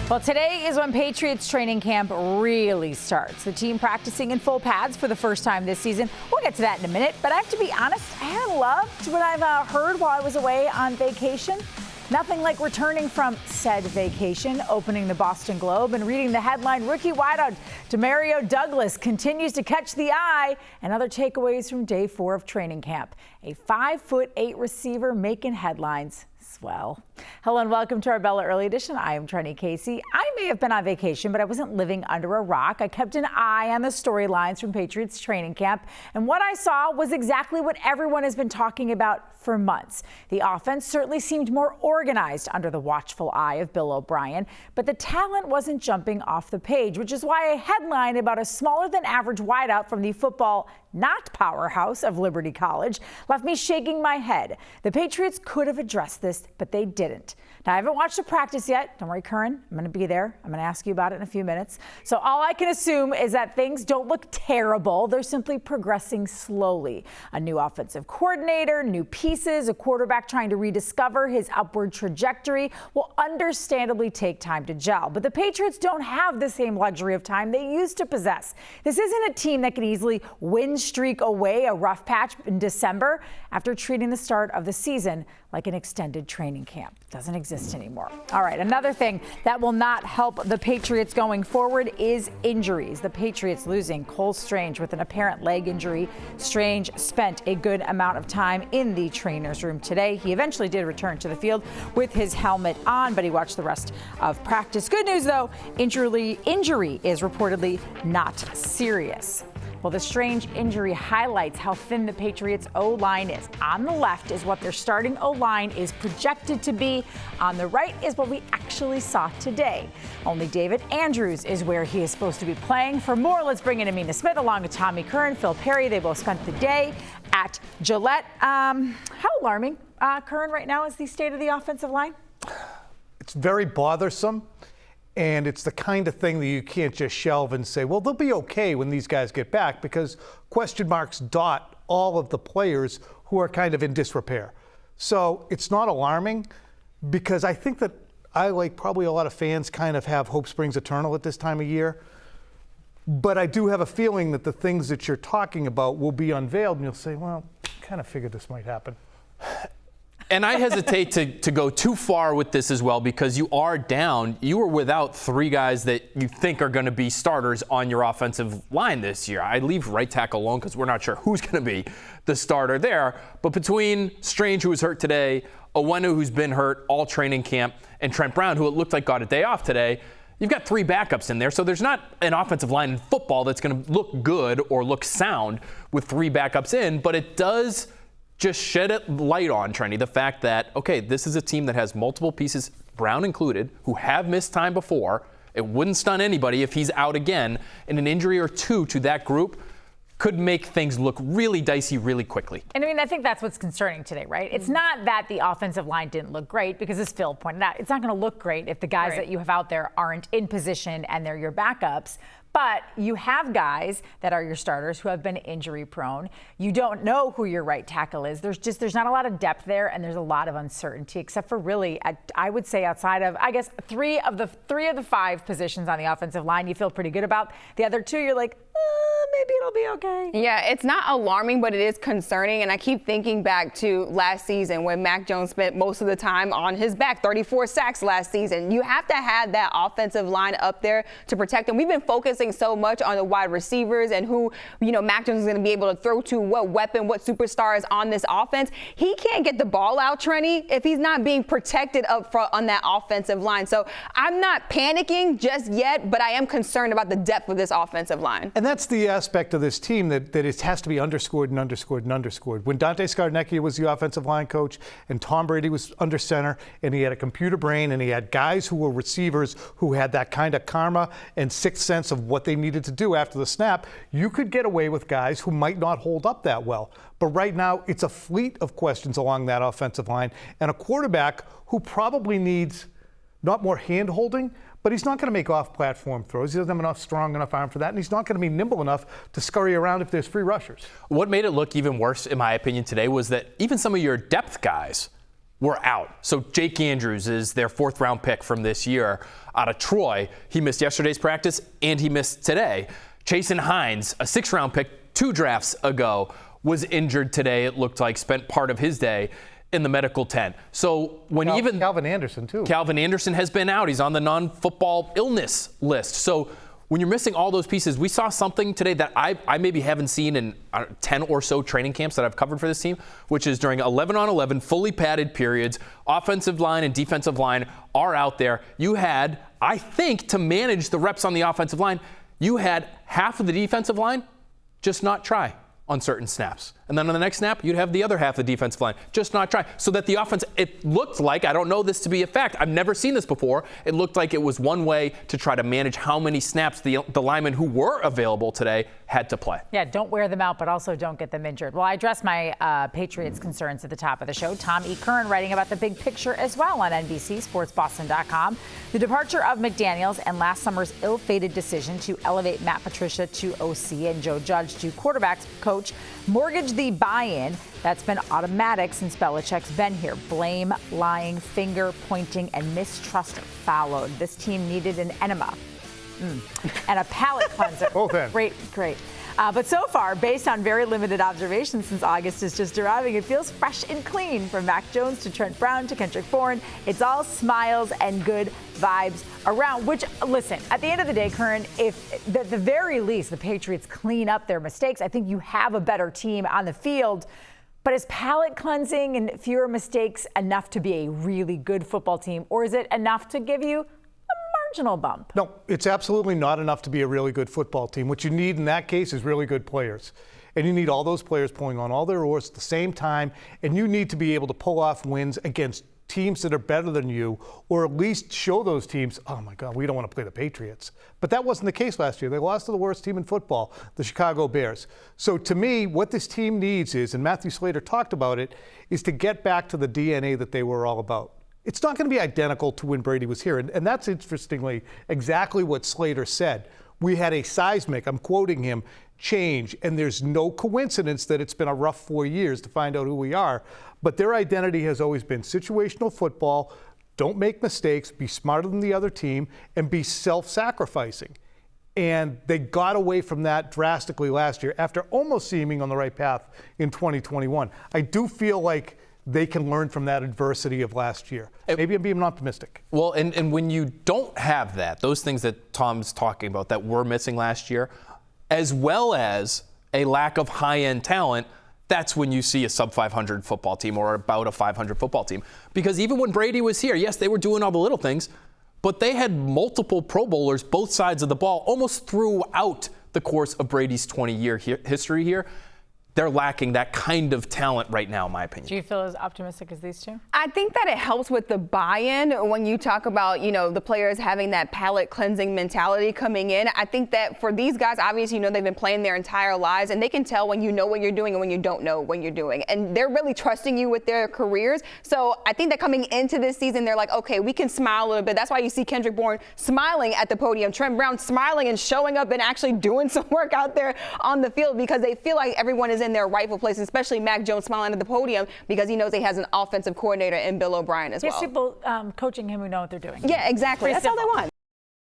Well, today is when Patriots training camp really starts. The team practicing in full pads for the first time this season. We'll get to that in a minute, but I have to be honest, I haven't loved what I've heard while I was away on vacation. Nothing like returning from said vacation, opening the Boston Globe and reading the headline, rookie wideout Demario Douglas continues to catch the eye, and other takeaways from day 4 of training camp. A 5'8" receiver making headlines. Swell. Hello and welcome to Arbella Early Edition. I am Trenni Casey. I may have been on vacation, but I wasn't living under a rock. I kept an eye on the storylines from Patriots training camp, and what I saw was exactly what everyone has been talking about for months. The offense certainly seemed more organized under the watchful eye of Bill O'Brien, but the talent wasn't jumping off the page, which is why a headline about a smaller than average wideout from the football not powerhouse of Liberty College left me shaking my head. The Patriots could have addressed this, but they didn't. Now, I haven't watched the practice yet. Don't worry, Curran. I'm going to be there. I'm going to ask you about it in a few minutes. So all I can assume is that things don't look terrible. They're simply progressing slowly. A new offensive coordinator, new pieces, a quarterback trying to rediscover his upward trajectory will understandably take time to gel. But the Patriots don't have the same luxury of time they used to possess. This isn't a team that can easily win streak away a rough patch in December after treating the start of the season like an extended training camp. Doesn't exist anymore. All right, another thing that will not help the Patriots going forward is injuries. The Patriots losing Cole Strange with an apparent leg injury. Strange spent a good amount of time in the trainer's room today. He eventually did return to the field with his helmet on, but he watched the rest of practice. Good news, though, injury is reportedly not serious. Well, the Strange injury highlights how thin the Patriots' O-line is. On the left is what their starting O-line is projected to be. On the right is what we actually saw today. Only David Andrews is where he is supposed to be playing. For more, let's bring in Amina Smith along with Tommy Curran, Phil Perry. They both spent the day at Gillette. How alarming, Curran, right now is the state of the offensive line? It's very bothersome. And it's the kind of thing that you can't just shelve and say, well, they'll be okay when these guys get back, because question marks dot all of the players who are kind of in disrepair. So it's not alarming, because I think that I, like probably a lot of fans, kind of have hope springs eternal at this time of year. But I do have a feeling that the things that you're talking about will be unveiled, and you'll say, well, kind of figured this might happen. And I hesitate to go too far with this as well, because you are down. You are without 3 guys that you think are going to be starters on your offensive line this year. I leave right tackle alone because we're not sure who's going to be the starter there. But between Strange, who was hurt today, Owenu, who's been hurt all training camp, and Trent Brown, who it looked like got a day off today, you've got 3 backups in there. So there's not an offensive line in football that's going to look good or look sound with 3 backups in, but it does just shed a light on, Trenni, the fact that, okay, this is a team that has multiple pieces, Brown included, who have missed time before. It wouldn't stun anybody if he's out again, and an injury or 2 to that group could make things look really dicey really quickly. And I mean, I think that's what's concerning today, right? It's not that the offensive line didn't look great, because as Phil pointed out, it's not going to look great if the guys that you have out there aren't in position and they're your backups. But you have guys that are your starters who have been injury prone. You don't know who your right tackle is. There's not a lot of depth there, and there's a lot of uncertainty, except for really, I would say, outside of, I guess, three of the 5 positions on the offensive line you feel pretty good about. The other 2, you're like, maybe it'll be okay. Yeah, it's not alarming, but it is concerning. And I keep thinking back to last season when Mac Jones spent most of the time on his back, 34 sacks last season. You have to have that offensive line up there to protect them. We've been focusing so much on the wide receivers and who, Mac Jones is going to be able to throw to, what weapon, what superstars on this offense. He can't get the ball out, Trenni, if he's not being protected up front on that offensive line. So I'm not panicking just yet, but I am concerned about the depth of this offensive line. And that's the aspect of this team that it has to be underscored and underscored and underscored. When Dante Scarnecchia was the offensive line coach and Tom Brady was under center, and he had a computer brain, and he had guys who were receivers who had that kind of karma and sixth sense of what they needed to do after the snap, you could get away with guys who might not hold up that well. But right now, it's a fleet of questions along that offensive line, and a quarterback who probably needs not more hand-holding, but he's not going to make off-platform throws. He doesn't have enough strong enough arm for that, and he's not going to be nimble enough to scurry around if there's free rushers. What made it look even worse, in my opinion, today was that even some of your depth guys were out. So Jake Andrews is their 4th round pick from this year out of Troy. He missed yesterday's practice and he missed today. Chasen Hines, a 6th round pick 2 drafts ago, was injured today. It looked like spent part of his day in the medical tent. So when Calvin Anderson too. Calvin Anderson has been out. He's on the non-football illness list. So when you're missing all those pieces, we saw something today that I maybe haven't seen in 10 or so training camps that I've covered for this team, which is during 11-on-11 fully padded periods, offensive line and defensive line are out there. You had, I think, to manage the reps on the offensive line, you had half of the defensive line just not try on certain snaps. And then on the next snap, you'd have the other half of the defensive line just not try. So that the offense, it looked like, I don't know this to be a fact, I've never seen this before, it looked like it was one way to try to manage how many snaps the linemen who were available today had to play. Yeah, don't wear them out, but also don't get them injured. Well, I addressed my Patriots concerns at the top of the show. Tom E. Curran writing about the big picture as well on NBC Sports Boston.com. The departure of McDaniels and last summer's ill-fated decision to elevate Matt Patricia to OC and Joe Judge to quarterbacks coach mortgaged the buy-in that's been automatic since Belichick's been here. Blame, lying, finger pointing, and mistrust followed. This team needed an enema and a palate cleanser. Both ends. Great. But so far, based on very limited observations since August is just arriving, it feels fresh and clean. From Mac Jones to Trent Brown to Kendrick Bourne, it's all smiles and good vibes around, which, listen, at the end of the day, Curran, if at the very least the Patriots clean up their mistakes, I think you have a better team on the field. But is palate cleansing and fewer mistakes enough to be a really good football team, or is it enough to give you marginal bump? No, it's absolutely not enough to be a really good football team. What you need in that case is really good players. And you need all those players pulling on all their oars at the same time. And you need to be able to pull off wins against teams that are better than you, or at least show those teams, oh my God, we don't want to play the Patriots. But that wasn't the case last year. They lost to the worst team in football, the Chicago Bears. So to me, what this team needs is, and Matthew Slater talked about it, is to get back to the DNA that they were all about. It's not going to be identical to when Brady was here. And that's interestingly exactly what Slater said. We had a seismic, I'm quoting him, change. And there's no coincidence that it's been a rough 4 years to find out who we are. But their identity has always been situational football, don't make mistakes, be smarter than the other team, and be self-sacrificing. And they got away from that drastically last year after almost seeming on the right path in 2021. I do feel like they can learn from that adversity of last year. Maybe I'm being optimistic. Well, and when you don't have that, those things that Tom's talking about that were missing last year, as well as a lack of high-end talent, that's when you see a sub-500 football team or about a 500 football team. Because even when Brady was here, yes, they were doing all the little things, but they had multiple Pro Bowlers both sides of the ball almost throughout the course of Brady's 20-year history here. They're lacking that kind of talent right now, in my opinion. Do you feel as optimistic as these two? I think that it helps with the buy-in when you talk about, the players having that palate cleansing mentality coming in. I think that for these guys, obviously, they've been playing their entire lives, and they can tell when you know what you're doing and when you don't know what you're doing. And they're really trusting you with their careers. So I think that coming into this season, they're like, okay, we can smile a little bit. That's why you see Kendrick Bourne smiling at the podium, Trent Brown smiling and showing up and actually doing some work out there on the field, because they feel like everyone is in their rightful place, especially Mac Jones smiling at the podium because he knows he has an offensive coordinator in Bill O'Brien as well. There's people coaching him who know what they're doing. Yeah, exactly. That's all they want.